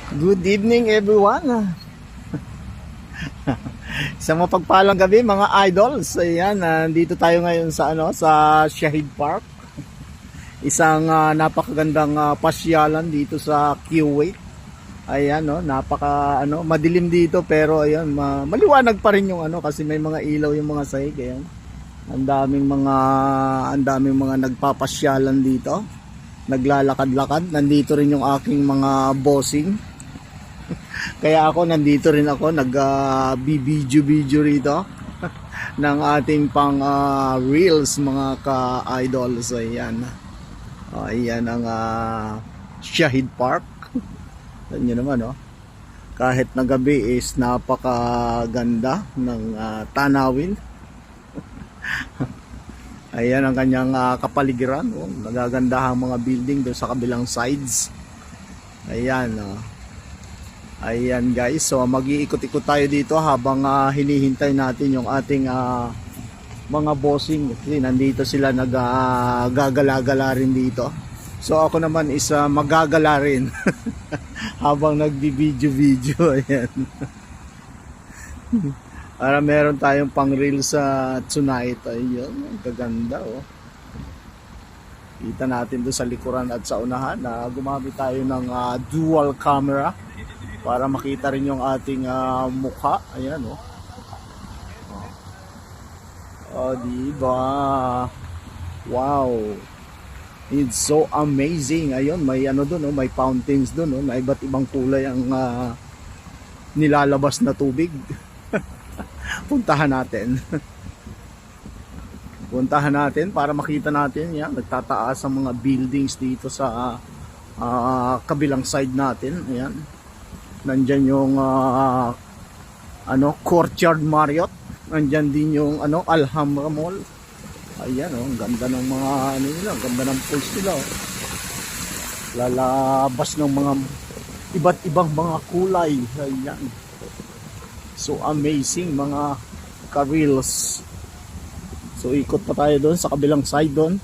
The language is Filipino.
Good evening everyone. Isang mapagpalang gabi mga idols. Ayan, nandito tayo ngayon sa sa Shahid Park. Isang napakagandang pasyalan dito sa Kuwait. Ayan, napaka madilim dito pero ayan, maliwanag pa rin yung kasi may mga ilaw yung mga sahig. Ayan. Ang daming mga nagpapasyalan dito. Naglalakad-lakad. Nandito rin yung aking mga bossing. Kaya ako nandito rin ako nag-video rito ng ating pang reels mga ka-idols. Ayan. Ayan ang Shahid Park. Ayan nyo naman kahit na gabi is napakaganda ng tanawin. Ayan ang kanyang kapaligiran. Nagaganda ang mga building doon sa kabilang sides. Ayan. Ayan guys, so mag-iikot-ikot tayo dito habang hinihintay natin yung ating mga bossing. Kasi nandito sila nag-gagala-gala rin dito. So ako naman is magagala rin habang nagbi-video. Ayan. Para meron tayong pang reels tonight. Ayun, kaganda Kita natin doon sa likuran at sa unahan na gumamit tayo ng dual camera para makita rin yung ating mukha. Ayan diba? Wow, it's so amazing. Ayun, may doon may fountains doon may iba't ibang kulay ang nilalabas na tubig. Puntahan natin. Puntahan natin para makita natin yan. Nagtataas ang mga buildings dito sa kabilang side natin. Ayan. Nandyan yung Courtyard Marriott. Nandyan din yung Alhambra Mall. Ayan ang ganda ng mga nila, ang ganda ng pulse nila Lalabas ng mga iba't ibang mga kulay. Ayan. So amazing mga ka-reels. So ikot pa tayo doon sa kabilang side doon.